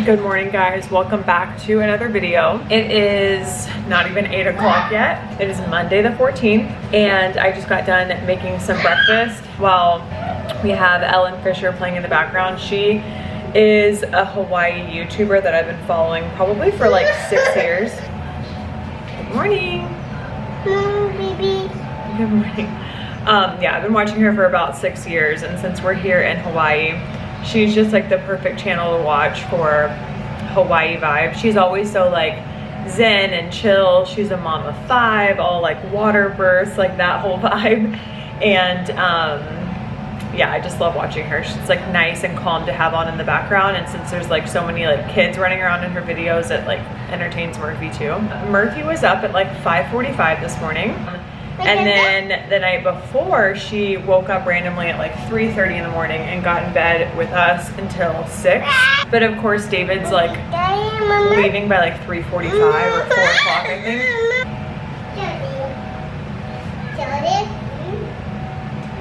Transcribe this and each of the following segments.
Good morning, guys. Welcome back to another video. It is not even 8 o'clock yet. It is Monday the 14th and I just got done making some breakfast while we have Ellen Fisher playing in the background. She is a Hawaii YouTuber that I've been following probably for like 6 years. Good morning. Hello, baby. Good morning. Yeah, I've been watching her for about 6 years, and since we're here in Hawaii, she's just like the perfect channel to watch for Hawaii vibe. She's always so like zen and chill. She's a mom of 5, all like water births, like that whole vibe. And yeah, I just love watching her. She's like nice and calm to have on in the background, and since there's like so many like kids running around in her videos, it like entertains Murphy too. Murphy was up at like 5:45 this morning. And then the night before, she woke up randomly at like 3:30 in the morning and got in bed with us until 6. But of course, David's like leaving by like 3:45 or 4 o'clock, I think.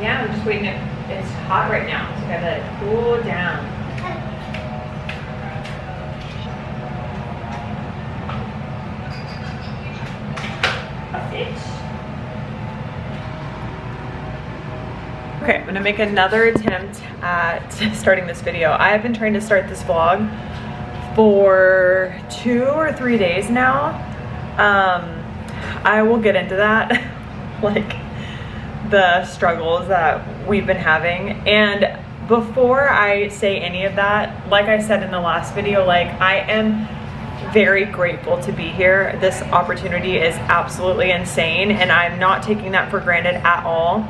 Yeah, I'm just waiting. It's hot right now, so I gotta let it cool down. Okay, I'm gonna make another attempt at starting this video. I have been trying to start this vlog for 2 or 3 days now. I will get into that, like the struggles that we've been having. And before I say any of that, like I said in the last video, like I am very grateful to be here. This opportunity is absolutely insane, and I'm not taking that for granted at all.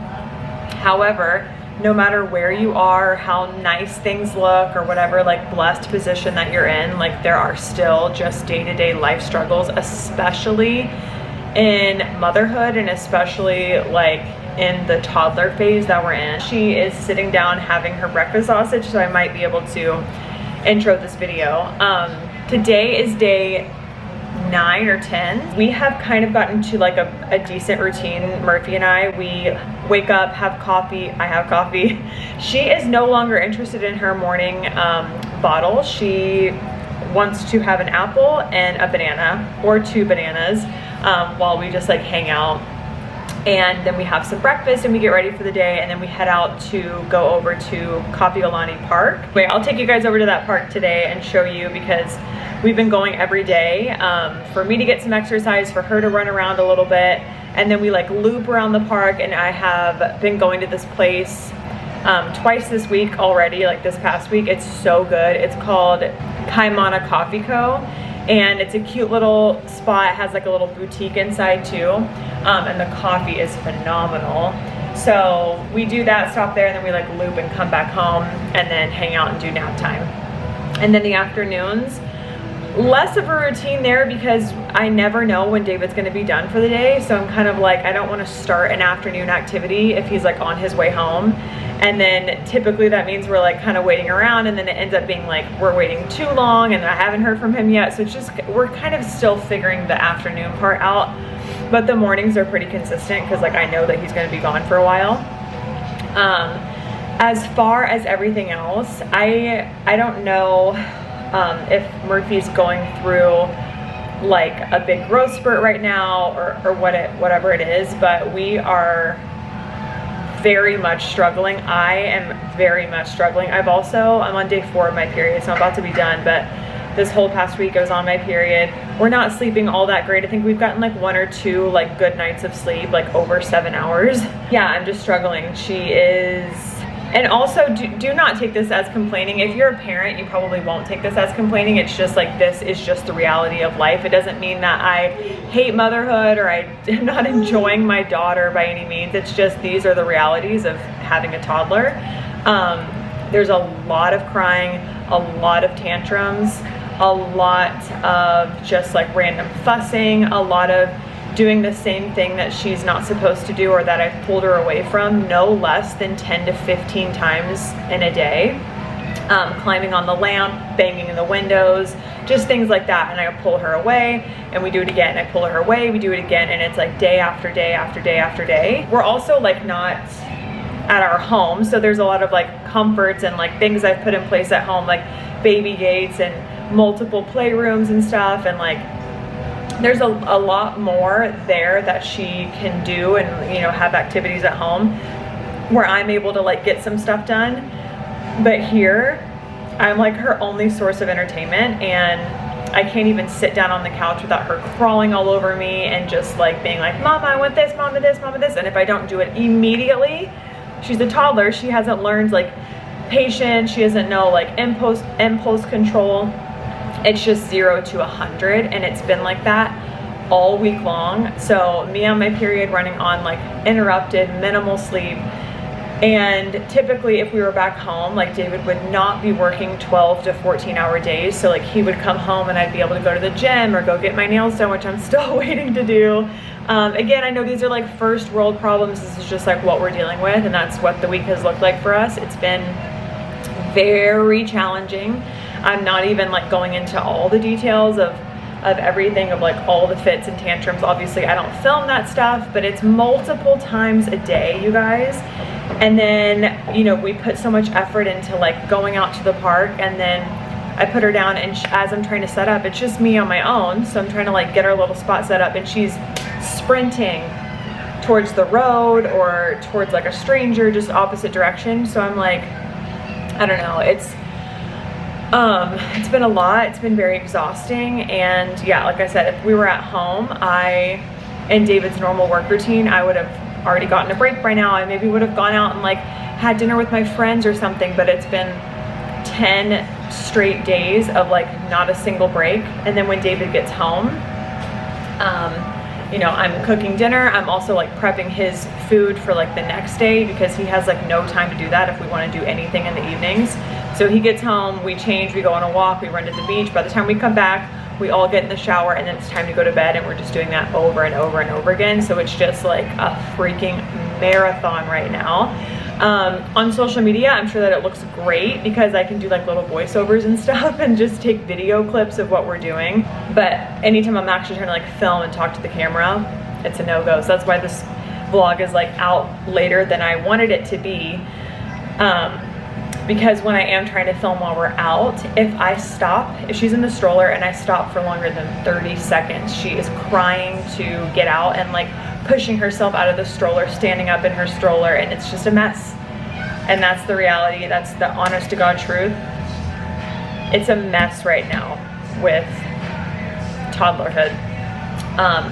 However, no matter where you are, how nice things look, or whatever like blessed position that you're in, like there are still just day-to-day life struggles, especially in motherhood and especially like in the toddler phase that we're in. She is sitting down having her breakfast sausage, so I might be able to intro this video. Today is day 9 or 10. We have kind of gotten to like a decent routine, Murphy and I. We wake up, have coffee, I have coffee. She is no longer interested in her morning bottle. She wants to have an apple and a banana, or 2 bananas, while we just like hang out. And then we have some breakfast and we get ready for the day, and then we head out to go over to Kapiolani Park. Wait, I'll take you guys over to that park today and show you, because we've been going every day for me to get some exercise, for her to run around a little bit, and then we like loop around the park. And I have been going to this place twice this week already, like this past week. It's so good. It's called Kaimana Coffee Co. And it's a cute little spot. It has like a little boutique inside too. And the coffee is phenomenal. So we do that, stop there, and then we like loop and come back home and then hang out and do nap time. And then the afternoons, less of a routine there because I never know when David's gonna be done for the day. So I'm kind of like, I don't wanna start an afternoon activity if he's like on his way home. And then typically that means we're like kind of waiting around, and then it ends up being like we're waiting too long and I haven't heard from him yet. So it's just, we're kind of still figuring the afternoon part out. But the mornings are pretty consistent because like I know that he's gonna be gone for a while. As far as everything else, I don't know if Murphy's going through like a big growth spurt right now or whatever it is, but we are very much struggling. I am very much struggling. I'm on day 4 of my period, so I'm about to be done, but this whole past week I was on my period. We're not sleeping all that great. I think we've gotten like 1 or 2 like good nights of sleep, like over 7 hours. Yeah, I'm just struggling. She is. And also, do not take this as complaining. If you're a parent, you probably won't take this as complaining. It's just like, this is just the reality of life. It doesn't mean that I hate motherhood or I am not enjoying my daughter by any means. It's just, these are the realities of having a toddler. There's a lot of crying, a lot of tantrums, a lot of just like random fussing, a lot of doing the same thing that she's not supposed to do or that I've pulled her away from no less than 10 to 15 times in a day. Climbing on the lamp, banging in the windows, just things like that. And I pull her away and we do it again. I pull her away, we do it again. And it's like day after day after day after day. We're also like not at our home, so there's a lot of like comforts and like things I've put in place at home, like baby gates and multiple playrooms and stuff, and like there's a lot more there that she can do, and you know, have activities at home where I'm able to like get some stuff done. But here I'm like her only source of entertainment, and I can't even sit down on the couch without her crawling all over me and just like being like, Mama, I want this, Mama, this, Mama, this. And if I don't do it immediately, she's a toddler, she hasn't learned like patience, she doesn't know like impulse control. It's just 0 to 100, and it's been like that all week long. So me on my period running on like interrupted, minimal sleep. And typically if we were back home, like David would not be working 12 to 14 hour days. So like he would come home and I'd be able to go to the gym or go get my nails done, which I'm still waiting to do. Again, I know these are like first world problems. This is just like what we're dealing with, and that's what the week has looked like for us. It's been very challenging. I'm not even like going into all the details of everything, of like all the fits and tantrums. Obviously I don't film that stuff, but it's multiple times a day, you guys. And then, you know, we put so much effort into like going out to the park, and then I put her down, and as I'm trying to set up, it's just me on my own. So I'm trying to like get our little spot set up, and she's sprinting towards the road or towards like a stranger, just opposite direction. So I'm like, I don't know, it's been a lot. It's been very exhausting. And yeah, like I said, if we were at home, in David's normal work routine, I would have already gotten a break by now. I maybe would have gone out and like had dinner with my friends or something, but it's been 10 straight days of like not a single break. And then when David gets home, you know, I'm cooking dinner. I'm also like prepping his food for like the next day, because he has like no time to do that if we want to do anything in the evenings. So he gets home, we change, we go on a walk, we run to the beach. By the time we come back, we all get in the shower, and then it's time to go to bed, and we're just doing that over and over and over again. So it's just like a freaking marathon right now. On social media, I'm sure that it looks great because I can do like little voiceovers and stuff and just take video clips of what we're doing. But anytime I'm actually trying to like film and talk to the camera, it's a no-go. So that's why this vlog is like out later than I wanted it to be. Because when I am trying to film while we're out, if she's in the stroller and I stop for longer than 30 seconds, she is crying to get out and like pushing herself out of the stroller, standing up in her stroller, and it's just a mess. And that's the reality. That's the honest to God truth. It's a mess right now with toddlerhood.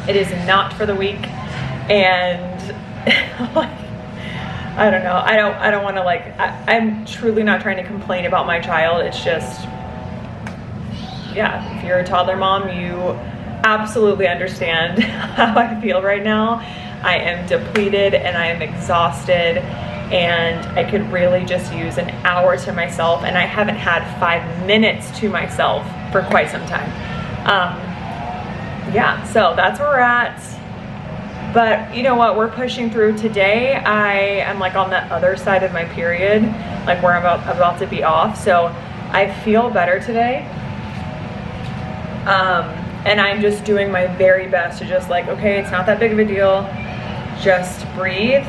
It is not for the weak, and I don't know. I don't want to like, I'm truly not trying to complain about my child. It's just, yeah, if you're a toddler mom, you absolutely understand how I feel right now. I am depleted and I am exhausted, and I could really just use an hour to myself, and I haven't had 5 minutes to myself for quite some time. Yeah, so that's where we're at. But you know what, we're pushing through. Today I am like on the other side of my period, like where I'm about to be off, so I feel better today. And I'm just doing my very best to just like, okay, it's not that big of a deal, just breathe.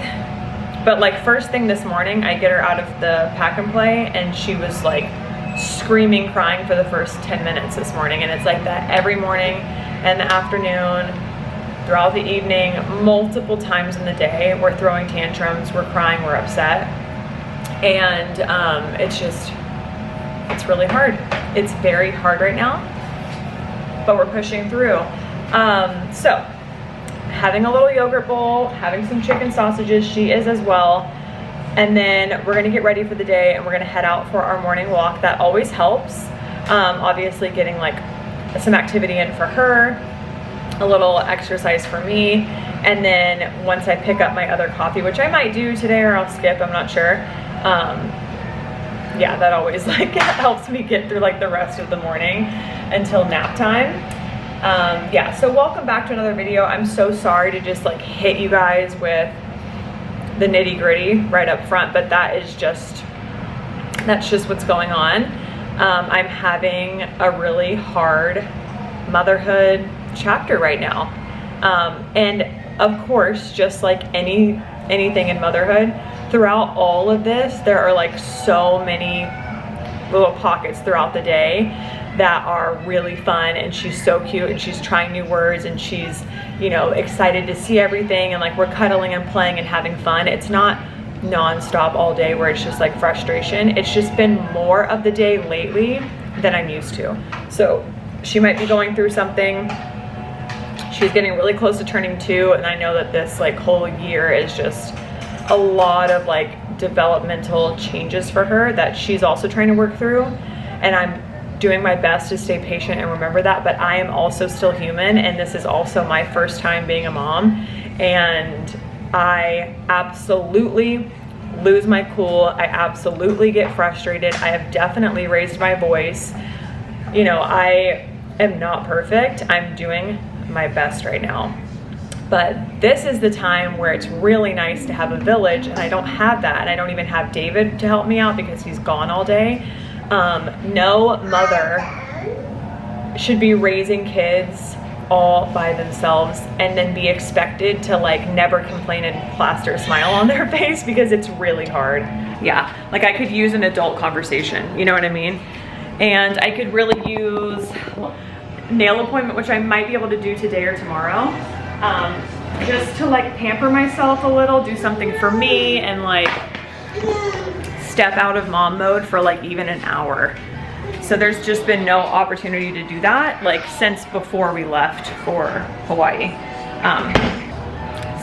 But like first thing this morning, I get her out of the pack and play, and she was like screaming, crying for the first 10 minutes this morning. And it's like that every morning and the afternoon, throughout the evening, multiple times in the day. We're throwing tantrums, we're crying, we're upset. And it's really hard. It's very hard right now, but we're pushing through. So having a little yogurt bowl, having some chicken sausages, she is as well. And then we're gonna get ready for the day, and we're gonna head out for our morning walk. That always helps. Obviously getting like some activity in for her, a little exercise for me, and then once I pick up my other coffee, which I might do today or I'll skip, I'm not sure. Yeah, that always like helps me get through like the rest of the morning until nap time. Yeah, so welcome back to another video. I'm so sorry to just like hit you guys with the nitty gritty right up front, but that's just what's going on. I'm having a really hard motherhood chapter right now, and of course, just like anything in motherhood, throughout all of this there are like so many little pockets throughout the day that are really fun, and she's so cute, and she's trying new words, and she's, you know, excited to see everything, and like we're cuddling and playing and having fun. It's not non-stop all day where it's just like frustration. It's just been more of the day lately than I'm used to. So she might be going through something. She's getting really close to turning 2, and I know that this like whole year is just a lot of like developmental changes for her that she's also trying to work through, and I'm doing my best to stay patient and remember that, but I am also still human, and this is also my first time being a mom, and I absolutely lose my cool. I absolutely get frustrated. I have definitely raised my voice. You know, I am not perfect. I'm doing my best right now. But this is the time where it's really nice to have a village, and I don't have that. And I don't even have David to help me out because he's gone all day. No mother should be raising kids all by themselves and then be expected to like never complain and plaster a smile on their face, because it's really hard. Yeah, like I could use an adult conversation, you know what I mean? And I could really use nail appointment, which I might be able to do today or tomorrow, just to like pamper myself a little, do something for me, and like step out of mom mode for like even an hour. So there's just been no opportunity to do that like since before we left for Hawaii.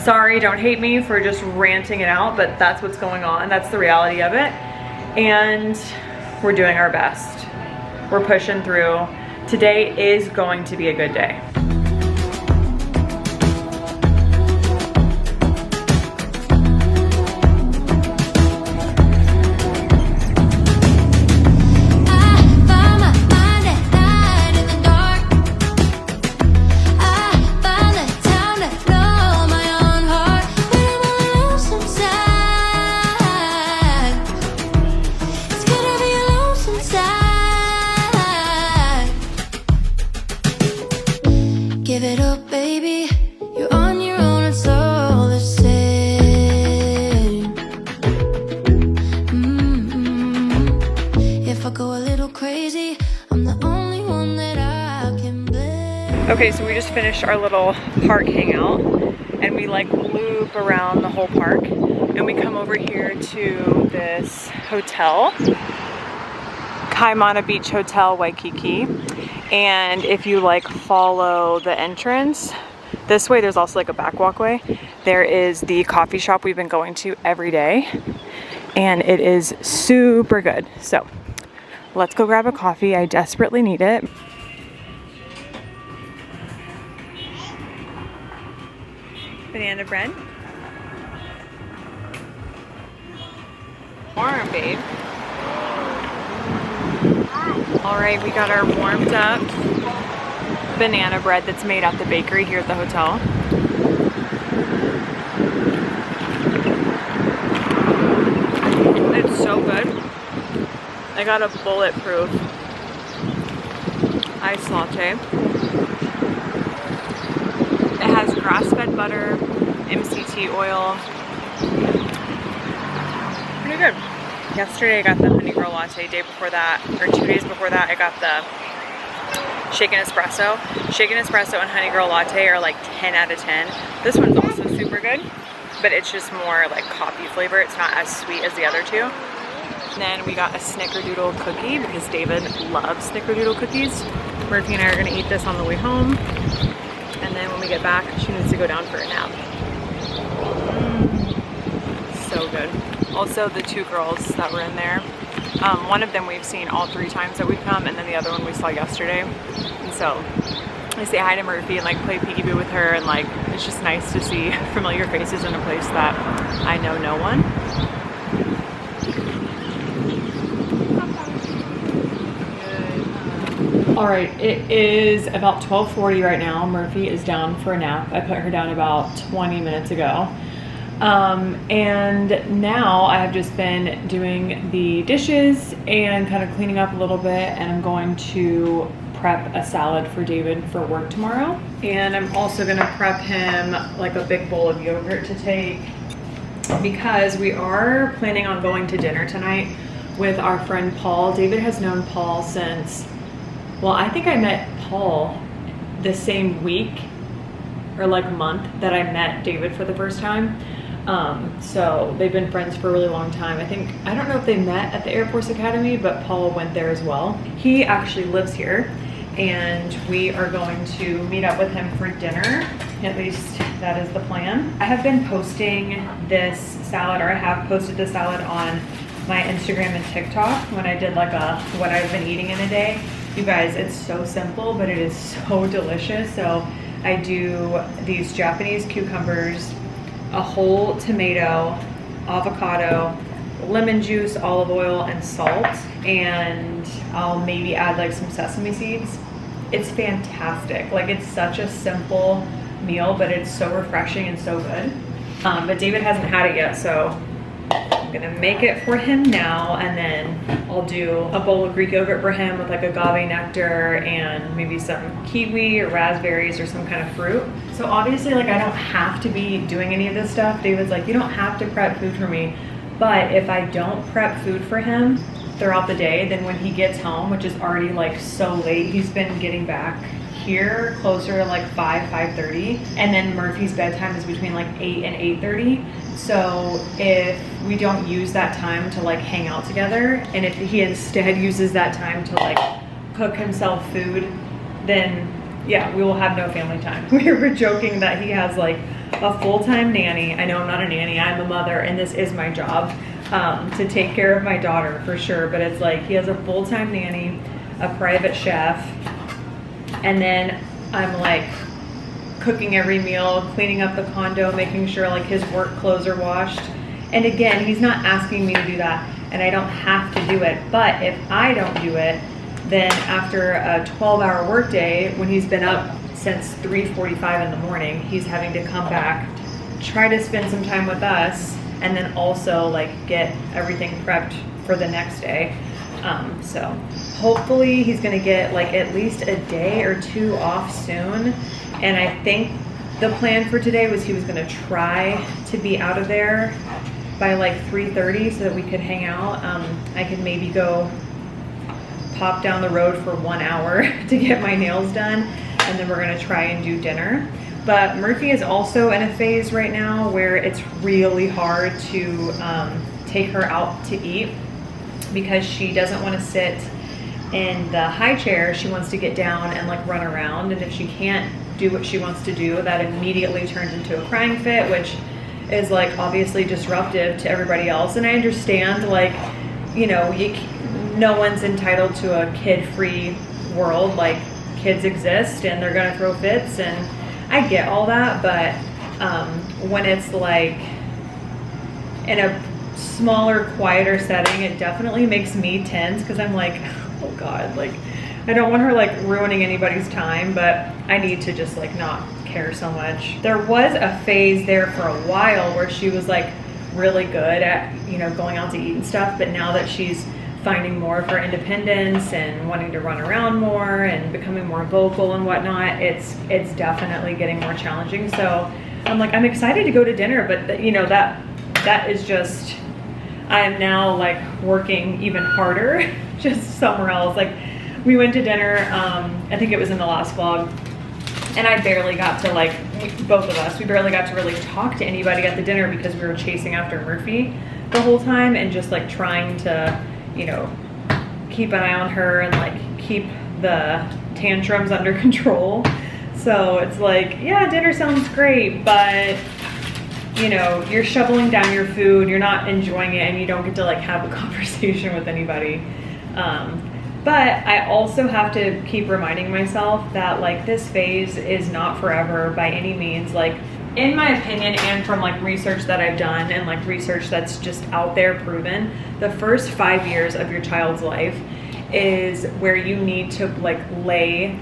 Sorry, don't hate me for just ranting it out, but that's what's going on. That's the reality of it. And we're doing our best. We're pushing through. Today is going to be a good day. Give it up, baby. You're on your own, it's all the same. If I go a little crazy, I'm the only one that I can blame. Okay, so we just finished our little park hangout, and we like loop around the whole park, and we come over here to this hotel, Kaimana Beach Hotel, Waikiki. And if you like follow the entrance this way, there's also like a back walkway. There is the coffee shop we've been going to every day, and it is super good. So let's go grab a coffee. I desperately need it. Banana bread. Warm, babe. All right, we got our warmed up banana bread that's made at the bakery here at the hotel. It's so good. I got a bulletproof iced latte. It has grass-fed butter, MCT oil. Pretty good. Yesterday I got the honey girl latte. Day before that, or 2 days before that, I got the shaken espresso. Shaken espresso and honey girl latte are like 10 out of 10. This one's also super good, but it's just more like coffee flavor. It's not as sweet as the other two. And then we got a snickerdoodle cookie because David loves snickerdoodle cookies. Murphy and I are gonna eat this on the way home. And then when we get back, she needs to go down for a nap. So good. Also, the 2 girls that were in there, one of them we've seen all 3 times that we've come, and then the other one we saw yesterday. And so I say hi to Murphy and like play peekaboo with her, and like it's just nice to see familiar faces in a place that I know no one. All right, it is about 12:40 right now. Murphy is down for a nap. I put her down about 20 minutes ago. And now I have just been doing the dishes and kind of cleaning up a little bit, and I'm going to prep a salad for David for work tomorrow. And I'm also gonna prep him like a big bowl of yogurt to take, because we are planning on going to dinner tonight with our friend Paul. David has known Paul since Well, I think I met Paul the same week or like month that I met David for the first time. So they've been friends for a really long time. I don't know if they met at the Air Force Academy, but Paul went there as well. He actually lives here, and we are going to meet up with him for dinner. At least that is the plan. I have been posting this salad, or I have posted the salad on my Instagram and TikTok when I did like a what I've been eating in a day. You guys, it's so simple, but it is so delicious. So I do these Japanese cucumbers, a whole tomato, avocado, lemon juice, olive oil, and salt, and I'll maybe add like some sesame seeds. It's fantastic. Like, it's such a simple meal, but it's so refreshing and so good. But David hasn't had it yet, so I'm gonna make it for him now, and then I'll do a bowl of Greek yogurt for him with like agave nectar and maybe some kiwi or raspberries or some kind of fruit. So obviously, like, I don't have to be doing any of this stuff. David's like, you don't have to prep food for me. But if I don't prep food for him throughout the day, then when he gets home, which is already like so late, he's been getting back here closer to like 5:30, and then Murphy's bedtime is between like 8 and 8:30. So if we don't use that time to like hang out together, and if he instead uses that time to like cook himself food, then yeah, we will have no family time. We were joking that he has like a full-time nanny. I know I'm not a nanny, I'm a mother, and this is my job, to take care of my daughter for sure. But it's like he has a full-time nanny, a private chef, and then I'm like cooking every meal, cleaning up the condo, making sure like his work clothes are washed. And again, he's not asking me to do that, and I don't have to do it. But if I don't do it, then after a 12-hour workday, when he's been up since 3:45 in the morning, he's having to come back, try to spend some time with us, and then also like get everything prepped for the next day. So hopefully he's gonna get like at least a day or two off soon. And I think the plan for today was he was gonna try to be out of there by like 3:30 so that we could hang out. I could maybe go pop down the road for 1 hour to get my nails done, and then we're gonna try and do dinner. But Murphy is also in a phase right now where it's really hard to take her out to eat because she doesn't want to sit in the high chair. She wants to get down and like run around, and if she can't do what she wants to do, that immediately turns into a crying fit, which is like obviously disruptive to everybody else. And I understand, like, you know, no one's entitled to a kid-free world. Like, kids exist and they're gonna throw fits, and I get all that. But when it's like in a smaller, quieter setting, it definitely makes me tense because I'm like, oh God, like I don't want her like ruining anybody's time, but I need to just like not care so much. There was a phase there for a while where she was like really good at, you know, going out to eat and stuff, but now that she's finding more of her independence and wanting to run around more and becoming more vocal and whatnot, it's definitely getting more challenging. So I'm like, I'm excited to go to dinner, but you know, that is just, I am now like working even harder just somewhere else. Like, we went to dinner, I think it was in the last vlog, and I barely got to like, both of us, we barely got to really talk to anybody at the dinner because we were chasing after Murphy the whole time and just like trying to, you know, keep an eye on her and like keep the tantrums under control. So it's like, yeah, dinner sounds great, but you know, you're shoveling down your food, you're not enjoying it, and you don't get to like have a conversation with anybody. But I also have to keep reminding myself that like this phase is not forever by any means. Like, in my opinion, and from like research that I've done and like research that's just out there proven, the first 5 years of your child's life is where you need to like lay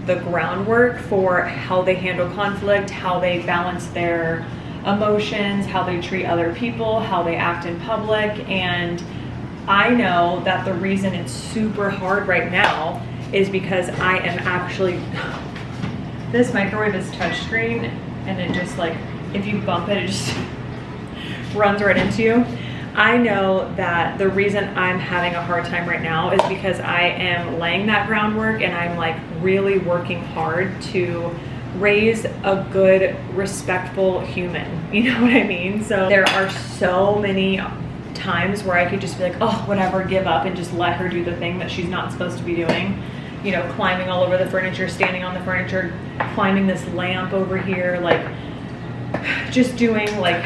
the groundwork for how they handle conflict, how they balance their emotions, how they treat other people, how they act in public. And I know that the reason it's super hard right now is because I am actually, this microwave is touchscreen, and it just like, if you bump it, it just runs right into you. I know that the reason I'm having a hard time right now is because I am laying that groundwork and I'm like really working hard to raise a good, respectful human. You know what I mean? So there are so many times where I could just be like, oh, whatever, give up and just let her do the thing that she's not supposed to be doing. You know, climbing all over the furniture, standing on the furniture, climbing this lamp over here, like just doing like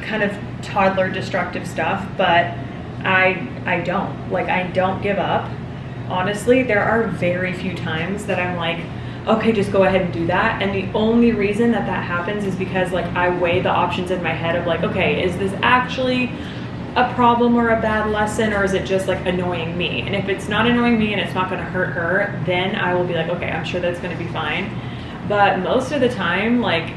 kind of toddler destructive stuff. But I don't give up. Honestly, there are very few times that I'm like, okay, just go ahead and do that. And the only reason that that happens is because like I weigh the options in my head of like, okay, is this actually a problem or a bad lesson, or is it just like annoying me? And if it's not annoying me and it's not going to hurt her, then I will be like, okay, I'm sure that's going to be fine. But most of the time, like,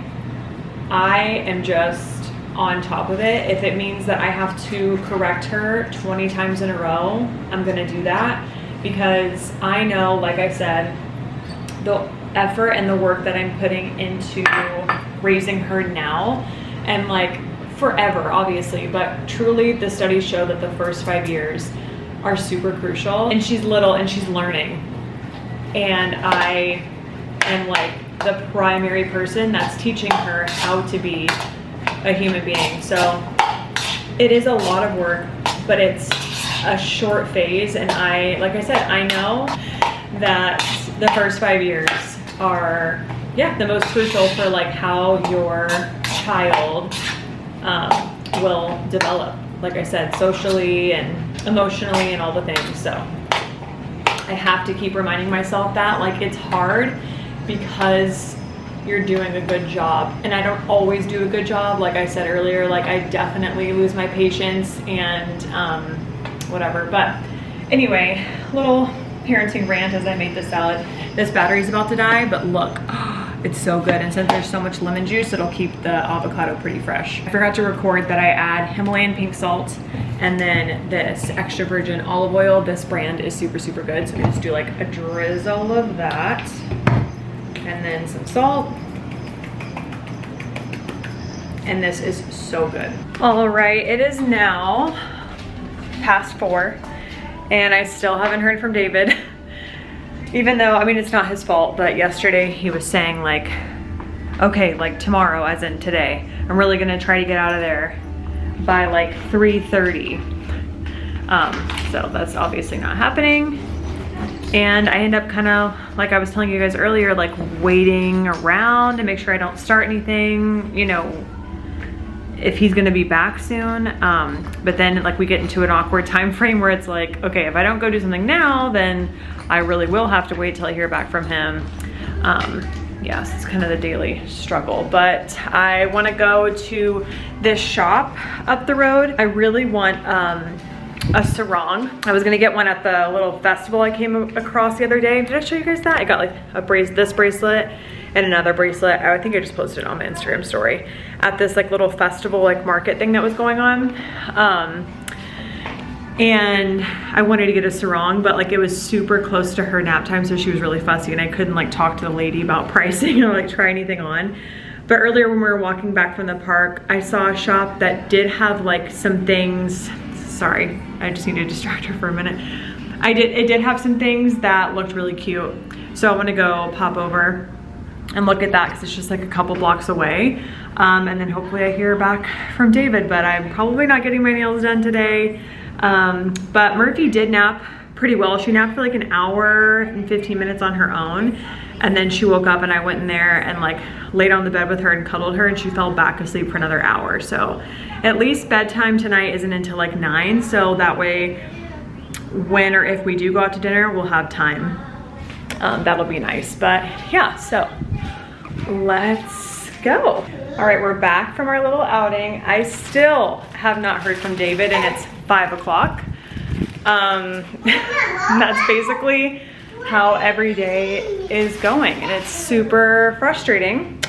I am just on top of it. If it means that I have to correct her 20 times in a row, I'm going to do that, because I know, like I said, the effort and the work that I'm putting into raising her now, and like forever, obviously, but truly the studies show that the first 5 years are super crucial. And she's little and she's learning, and I am like the primary person that's teaching her how to be a human being. So it is a lot of work, but it's a short phase. And like I said, I know that the first 5 years are, yeah, the most crucial for like how your child will develop, like I said, socially and emotionally and all the things. So I have to keep reminding myself that, like, it's hard because you're doing a good job, and I don't always do a good job. Like I said earlier, like I definitely lose my patience and whatever. But anyway, little parenting rant as I made this salad. This battery's about to die, but look, it's so good. And since there's so much lemon juice, it'll keep the avocado pretty fresh. I forgot to record that I add Himalayan pink salt and then this extra virgin olive oil. This brand is super, super good. So we just do like a drizzle of that and then some salt. And this is so good. All right, it is now past 4 and I still haven't heard from David. Even though, I mean, it's not his fault, but yesterday he was saying like, okay, like tomorrow, as in today, I'm really gonna try to get out of there by like 3:30. So that's obviously not happening. And I end up kind of, like I was telling you guys earlier, like waiting around to make sure I don't start anything, you know, if he's gonna be back soon. But then like we get into an awkward time frame where it's like, okay, if I don't go do something now, then I really will have to wait till I hear back from him. Yes, it's kind of the daily struggle. But I wanna go to this shop up the road. I really want a sarong. I was gonna get one at the little festival I came across the other day. Did I show you guys that? I got like this bracelet and another bracelet. I think I just posted it on my Instagram story at this like little festival, like market thing that was going on. And I wanted to get a sarong, but like it was super close to her nap time, so she was really fussy and I couldn't like talk to the lady about pricing or like try anything on. But earlier when we were walking back from the park, I saw a shop that did have like some things. Sorry, I just need to distract her for a minute. It did have some things that looked really cute. So I want to go pop over and look at that because it's just like a couple blocks away. And then hopefully I hear back from David, but I'm probably not getting my nails done today. But Murphy did nap pretty well. She napped for like an hour and 15 minutes on her own. And then she woke up and I went in there and like laid on the bed with her and cuddled her, and she fell back asleep for another hour. So at least bedtime tonight isn't until like 9. So that way when or if we do go out to dinner, we'll have time. That'll be nice. But yeah, so let's go. All right, we're back from our little outing. I still have not heard from David and it's 5 o'clock. That's basically how every day is going, and it's super frustrating.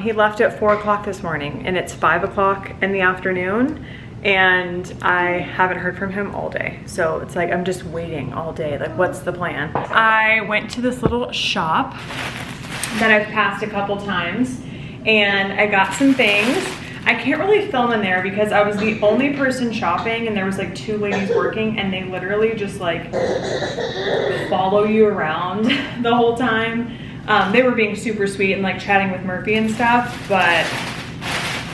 He left at 4 o'clock this morning and it's 5 o'clock in the afternoon and I haven't heard from him all day. So it's like, I'm just waiting all day. Like, what's the plan? I went to this little shop that I've passed a couple times and I got some things. I can't really film in there because I was the only person shopping and there was like 2 ladies working and they literally just like follow you around the whole time. They were being super sweet and like chatting with Murphy and stuff, but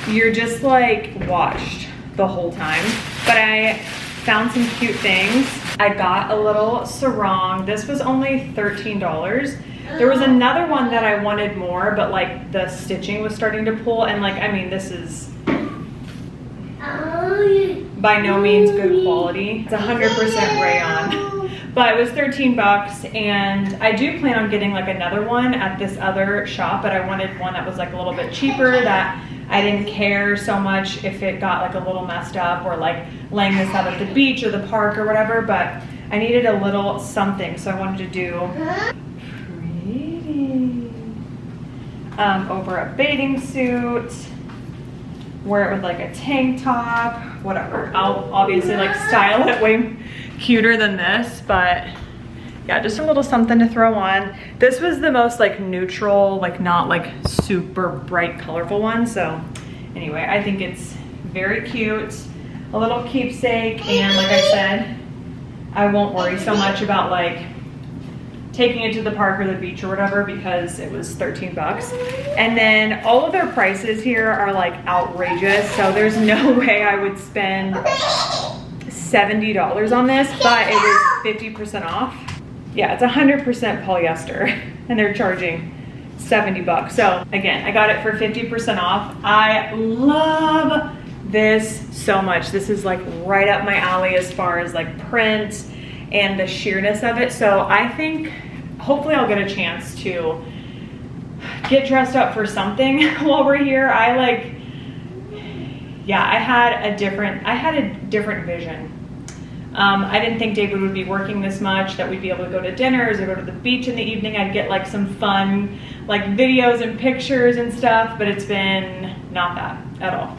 you're just like watched the whole time. But I found some cute things. I got a little sarong. This was only $13. There was another one that I wanted more, but like the stitching was starting to pull, and like, I mean, this is by no means good quality. It's 100% rayon, but it was 13 bucks, and I do plan on getting like another one at this other shop, but I wanted one that was like a little bit cheaper, that I didn't care so much if it got like a little messed up or like laying this out at the beach or the park or whatever, but I needed a little something, so I wanted to do over a bathing suit, wear it with like a tank top, whatever. I'll obviously like style it way cuter than this, but yeah, just a little something to throw on. This was the most like neutral, like not like super bright colorful one. So anyway, I think it's very cute, a little keepsake, and like I said, I won't worry so much about like taking it to the park or the beach or whatever because it was 13 bucks. And then all of their prices here are like outrageous. So there's no way I would spend $70 on this, but it was 50% off. Yeah, it's 100% polyester and they're charging 70 bucks. So again, I got it for 50% off. I love this so much. This is like right up my alley as far as like print and the sheerness of it. So I think hopefully I'll get a chance to get dressed up for something while we're here. I had a different vision. I didn't think David would be working this much, that we'd be able to go to dinners or go to the beach in the evening. I'd get like some fun like videos and pictures and stuff, but it's been not that at all.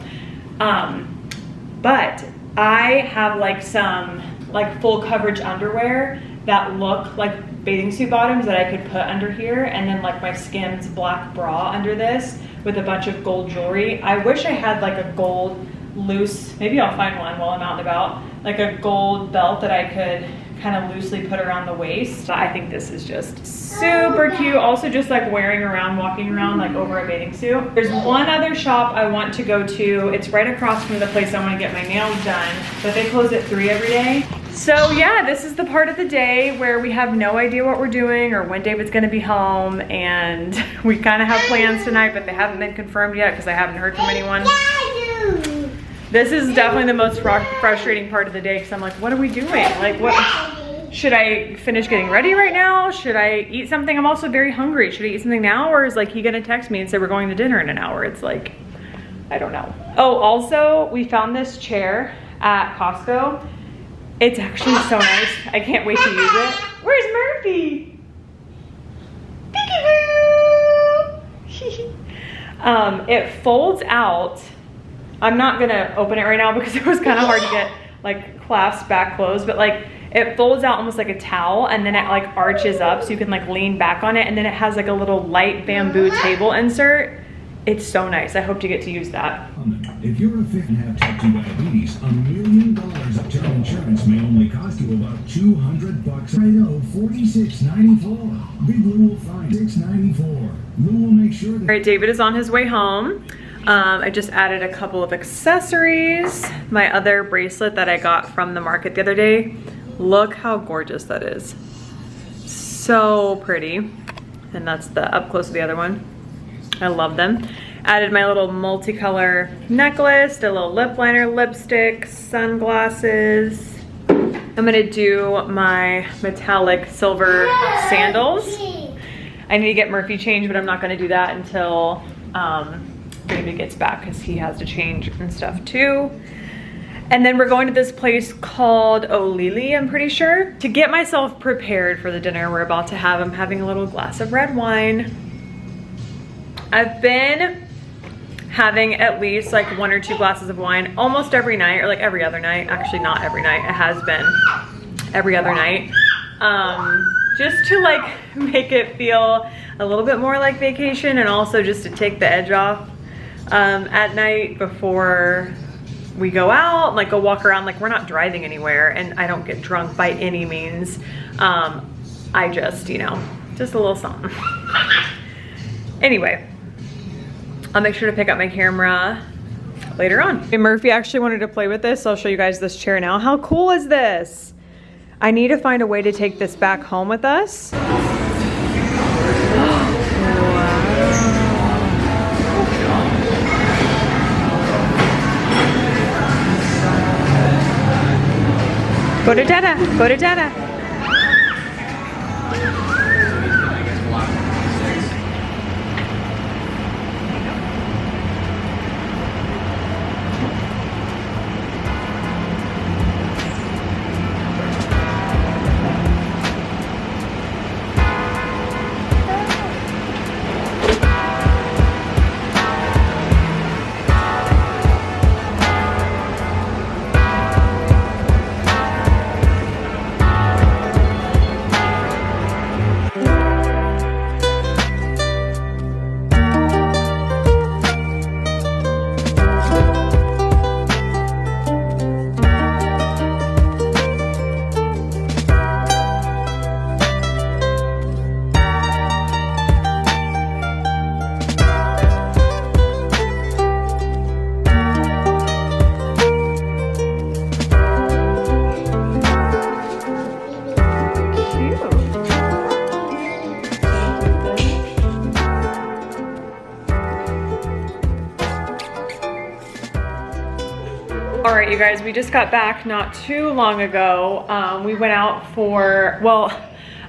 But I have like some like full coverage underwear that look like bathing suit bottoms that I could put under here, and then like my Skims black bra under this with a bunch of gold jewelry. I wish I had like a gold loose, maybe I'll find one while I'm out and about, like a gold belt that I could kind of loosely put around the waist. I think this is just super cute. Also just like wearing around, walking around like over a bathing suit. There's one other shop I want to go to. It's right across from the place I want to get my nails done, but they close at 3 every day. So yeah, this is the part of the day where we have no idea what we're doing or when David's gonna be home, and we kind of have plans tonight, but they haven't been confirmed yet because I haven't heard from anyone. This is definitely the most frustrating part of the day because I'm like, what are we doing? Like, what? Should I finish getting ready right now? Should I eat something? I'm also very hungry. Should I eat something now, or is like he gonna text me and say we're going to dinner in an hour? It's like, I don't know. Oh, also, we found this chair at Costco. It's actually so nice. I can't wait to use it. Where's Murphy? Peekaboo! It folds out. I'm not gonna open it right now because it was kind of hard to get like clasps back closed, but like it folds out almost like a towel, and then it like arches up so you can like lean back on it, and then it has like a little light bamboo table insert. It's so nice. I hope to get to use that. If you're a fit and have type 2 diabetes, $1 million of term insurance may only cost you about $200. Right, $46.94. Big Lou will find $6.94. Lou will make sure that. All right, David is on his way home. I just added a couple of accessories. My other bracelet that I got from the market the other day. Look how gorgeous that is. So pretty. And that's the up close of the other one. I love them. Added my little multicolor necklace, a little lip liner, lipstick, sunglasses. I'm gonna do my metallic silver sandals. I need to get Murphy changed, but I'm not gonna do that until David gets back because he has to change and stuff too. And then we're going to this place called O'Leary, I'm pretty sure. To get myself prepared for the dinner we're about to have, I'm having a little glass of red wine. I've been having at least like 1 or 2 glasses of wine almost every night, or like every other night. Actually, not every night. It has been every other night. Just to like make it feel a little bit more like vacation, and also just to take the edge off. at night before we go out, like go walk around. Like we're not driving anywhere, and I don't get drunk by any means. I just, you know, just a little something. Anyway, I'll make sure to pick up my camera later on. Okay, Murphy actually wanted to play with this, so I'll show you guys this chair now. How cool is this? I need to find a way to take this back home with us. Go to Dada, go to Dada. All right, you guys, we just got back not too long ago. We went out for, well,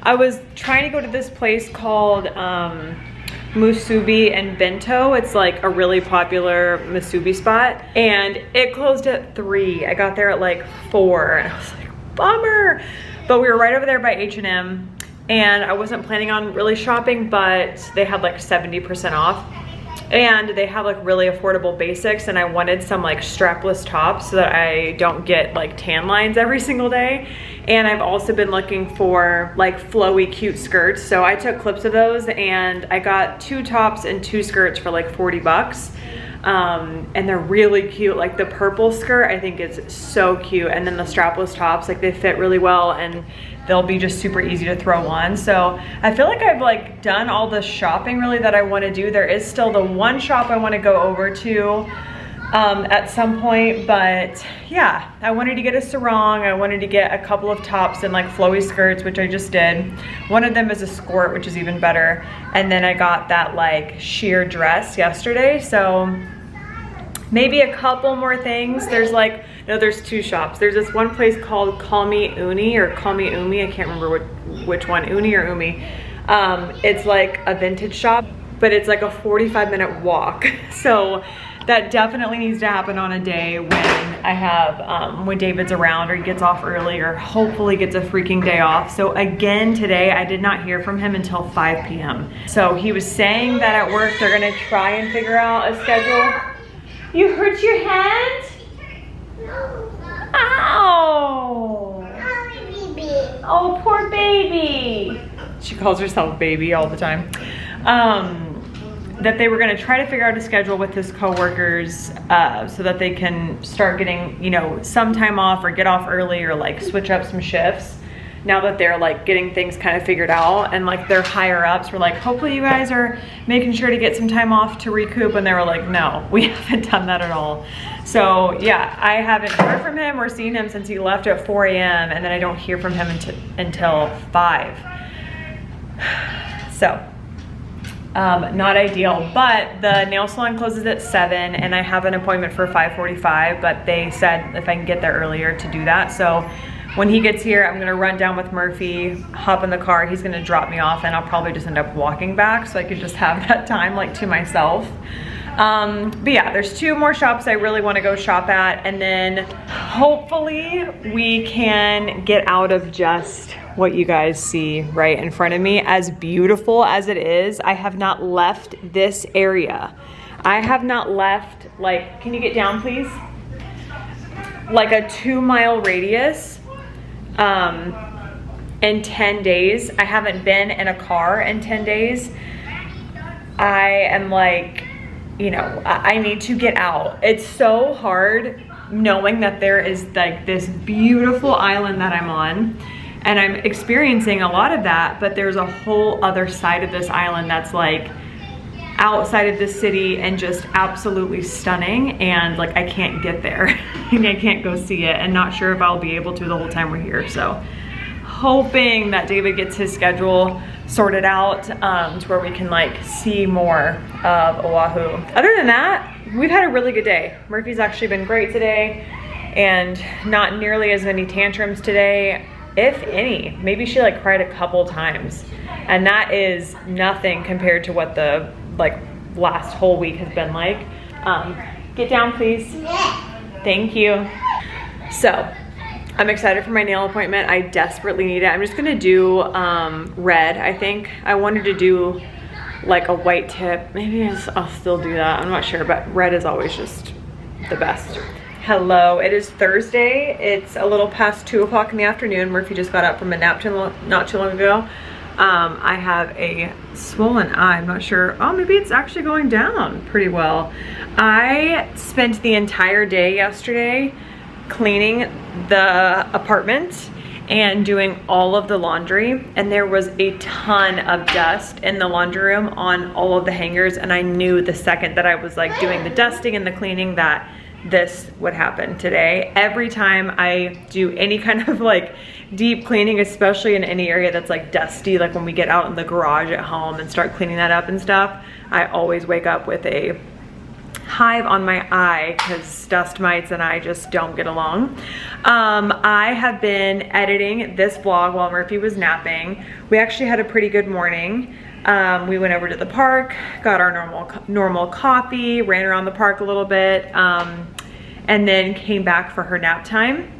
I was trying to go to this place called Musubi and Bento. It's like a really popular musubi spot, and it closed at 3. I got there at like 4, and I was like, bummer. But we were right over there by H&M, and I wasn't planning on really shopping, but they had like 70% off. And they have like really affordable basics, and I wanted some like strapless tops so that I don't get like tan lines every single day. And I've also been looking for like flowy cute skirts, so I took clips of those, and I got 2 tops and 2 skirts for like 40 bucks. And they're really cute. Like the purple skirt I think is so cute, and then the strapless tops, like they fit really well, and they'll be just super easy to throw on. So I feel like I've like done all the shopping really that I want to do. There is still the one shop I want to go over to at some point, but yeah, I wanted to get a sarong. I wanted to get a couple of tops and like flowy skirts, which I just did. One of them is a skirt, which is even better. And then I got that like sheer dress yesterday. So maybe a couple more things. There's like, no, there's 2 shops. There's this one place called Call Me Uni or Call Me Umi. I can't remember which one, Uni or Umi. It's like a vintage shop, but it's like a 45-minute walk. So that definitely needs to happen on a day when I have, when David's around or he gets off early or hopefully gets a freaking day off. So again, today I did not hear from him until 5 p.m. So he was saying that at work they're gonna try and figure out a schedule. You hurt your hand? No. Ow! Baby. Oh, poor baby. She calls herself baby all the time. That they were gonna try to figure out a schedule with his coworkers so that they can start getting, you know, some time off or get off early or like switch up some shifts. Now that they're like getting things kind of figured out, and like their higher ups were like, hopefully you guys are making sure to get some time off to recoup, and they were like, no, we haven't done that at all. So yeah, I haven't heard from him or seen him since he left at 4 a.m. and then I don't hear from him until 5. So not ideal, but the nail salon closes at 7 and I have an appointment for 5:45, but they said if I can get there earlier to do that. So when he gets here, I'm gonna run down with Murphy, hop in the car, he's gonna drop me off, and I'll probably just end up walking back so I could just have that time like to myself. But yeah, there's 2 more shops I really wanna go shop at, and then hopefully we can get out of just what you guys see right in front of me. As beautiful as it is, I have not left this area. I have not left, like, can you get down please? Like a 2-mile radius in 10 days. I haven't been in a car in 10 days. I am like you know, I need to get out. It's so hard knowing that there is like this beautiful island that I'm on, and I'm experiencing a lot of that, but there's a whole other side of this island that's like outside of the city and just absolutely stunning, and like I can't get there. And I can't go see it, and not sure if I'll be able to the whole time we're here. So hoping that David gets his schedule sorted out to where we can like see more of Oahu. Other than that, we've had a really good day. Murphy's actually been great today, and not nearly as many tantrums today, if any. Maybe she like cried a couple times, and that is nothing compared to what the like last whole week has been like. Get down, please. Thank you. So I'm excited for my nail appointment. I desperately need it. I'm just gonna do red, I think. I wanted to do like a white tip. Maybe I'll still do that, I'm not sure, but red is always just the best. Hello, it is Thursday. It's a little past 2 o'clock in the afternoon. Murphy just got up from a nap not too long ago. I have a swollen eye. I'm not sure. Oh, maybe it's actually going down pretty well. I spent the entire day yesterday cleaning the apartment and doing all of the laundry, and there was a ton of dust in the laundry room on all of the hangers, and I knew the second that I was like doing the dusting and the cleaning that this would happen today. Every time I do any kind of like deep cleaning, especially in any area that's like dusty, like when we get out in the garage at home and start cleaning that up and stuff, I always wake up with a hive on my eye because dust mites and I just don't get along. I have been editing this vlog while Murphy was napping. We actually had a pretty good morning. We went over to the park, got our normal coffee, ran around the park a little bit, and then came back for her nap time.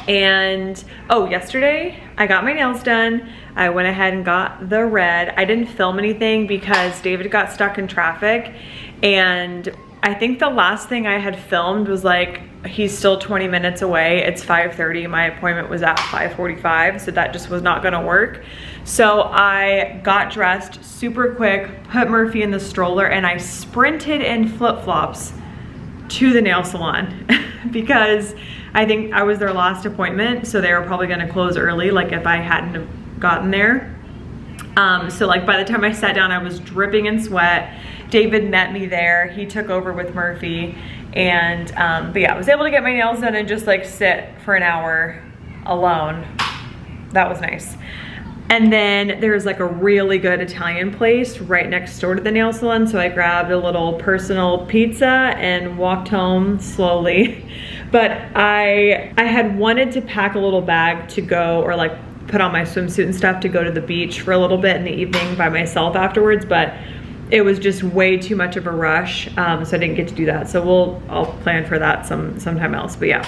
And oh, yesterday I got my nails done. I went ahead and got the red. I didn't film anything because David got stuck in traffic, and I think the last thing I had filmed was like, he's still 20 minutes away. It's 5:30. My appointment was at 5:45, so that just was not gonna work. So I got dressed super quick, put Murphy in the stroller, and I sprinted in flip-flops to the nail salon because I think I was their last appointment, so they were probably gonna close early, like if I hadn't have gotten there. So like by the time I sat down, I was dripping in sweat. David met me there. He took over with Murphy, and but yeah, I was able to get my nails done and just like sit for an hour alone. That was nice. And then there's like a really good Italian place right next door to the nail salon, so I grabbed a little personal pizza and walked home slowly. But I had wanted to pack a little bag to go, or like put on my swimsuit and stuff to go to the beach for a little bit in the evening by myself afterwards, but it was just way too much of a rush, so I didn't get to do that. So I'll plan for that sometime else. But yeah,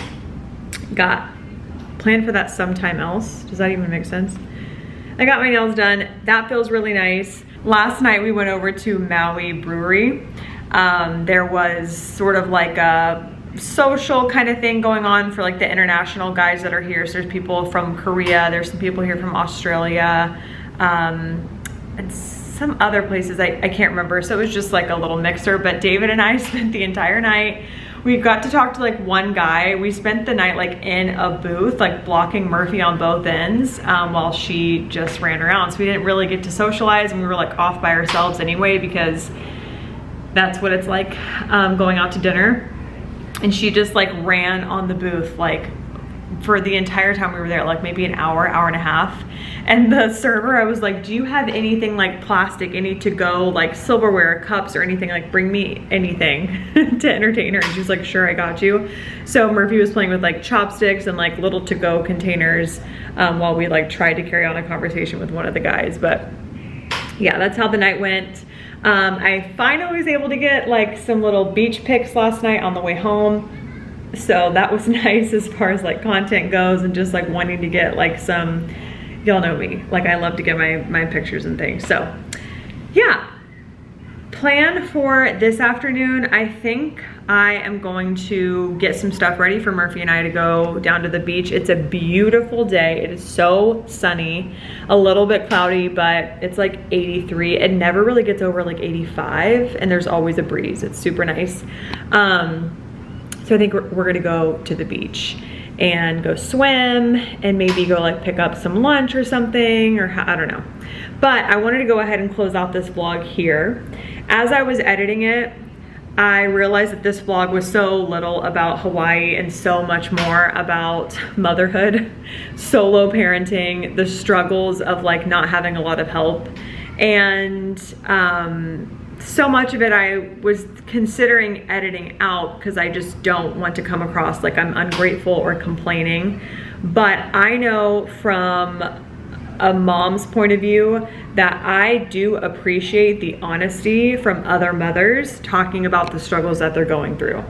plan for that sometime else. Does that even make sense? I got my nails done. That feels really nice. Last night we went over to Maui Brewery. There was sort of like a social kind of thing going on for like the international guys that are here. So there's people from Korea, there's some people here from Australia, and some other places I can't remember. So it was just like a little mixer, but David and I spent the entire night. We got to talk to like one guy. We spent the night like in a booth, like blocking Murphy on both ends while she just ran around. So we didn't really get to socialize, and we were like off by ourselves anyway, because that's what it's like going out to dinner. And she just like ran on the booth like for the entire time we were there, like maybe an hour and a half. And the server, I was like, do you have anything like plastic, any to go, like silverware, cups or anything, like bring me anything to entertain her? And she's like, sure, I got you. So Murphy was playing with like chopsticks and like little to go containers while we like tried to carry on a conversation with one of the guys. But yeah, that's how the night went. I finally was able to get like some little beach pics last night on the way home. So that was nice as far as like content goes, and just like wanting to get like some, y'all know me, like I love to get my pictures and things. So yeah, plan for this afternoon, I think I am going to get some stuff ready for Murphy and I to go down to the beach. It's a beautiful day. It is so sunny, a little bit cloudy, but it's like 83. It never really gets over like 85, and there's always a breeze. It's super nice. So I think we're gonna go to the beach and go swim and maybe go like pick up some lunch or something, or I don't know. But I wanted to go ahead and close out this vlog here. As I was editing it, I realized that this vlog was so little about Hawaii and so much more about motherhood, solo parenting, the struggles of like not having a lot of help. And so much of it I was considering editing out because I just don't want to come across like I'm ungrateful or complaining. But I know from a mom's point of view that I do appreciate the honesty from other mothers talking about the struggles that they're going through,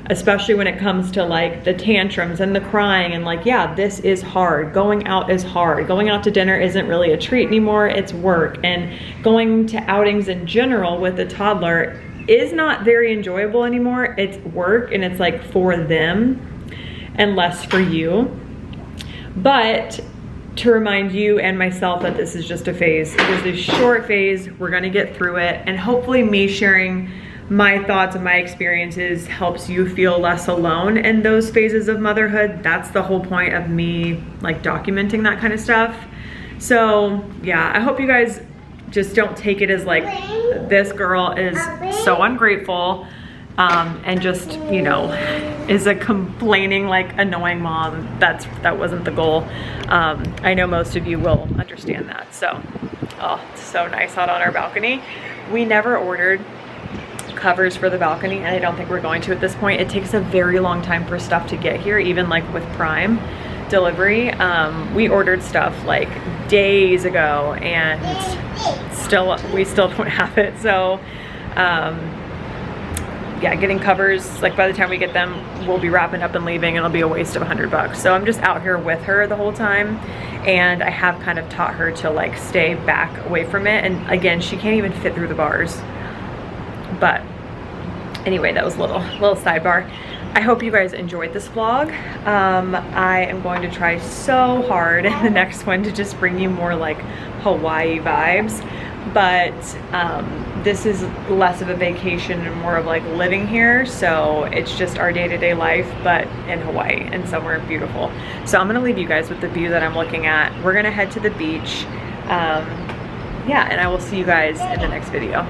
especially when it comes to like the tantrums and the crying and like, yeah, this is hard. Going out is hard. Going out to dinner isn't really a treat anymore, it's work. And going to outings in general with a toddler is not very enjoyable anymore. It's work, and it's like for them and less for you. But to remind you and myself that this is just a phase. It is a short phase. We're gonna get through it, and hopefully me sharing my thoughts and my experiences helps you feel less alone in those phases of motherhood. That's the whole point of me like documenting that kind of stuff. So yeah, I hope you guys just don't take it as like this girl is so ungrateful and just, you know, is a complaining, like annoying mom. That wasn't the goal. I know most of you will understand that. So, oh, it's so nice out on our balcony. We never ordered covers for the balcony, and I don't think we're going to at this point. It takes a very long time for stuff to get here, even like with Prime delivery. We ordered stuff like days ago, and we still don't have it. So yeah, getting covers, like by the time we get them, we'll be wrapping up and leaving, and it'll be a waste of $100. So I'm just out here with her the whole time, and I have kind of taught her to like stay back away from it. And again, she can't even fit through the bars. But anyway, that was a little sidebar. I hope you guys enjoyed this vlog. I am going to try so hard in the next one to just bring you more like Hawaii vibes. But this is less of a vacation and more of like living here. So it's just our day-to-day life, but in Hawaii and somewhere beautiful. So I'm gonna leave you guys with the view that I'm looking at. We're gonna head to the beach. Yeah, and I will see you guys in the next video.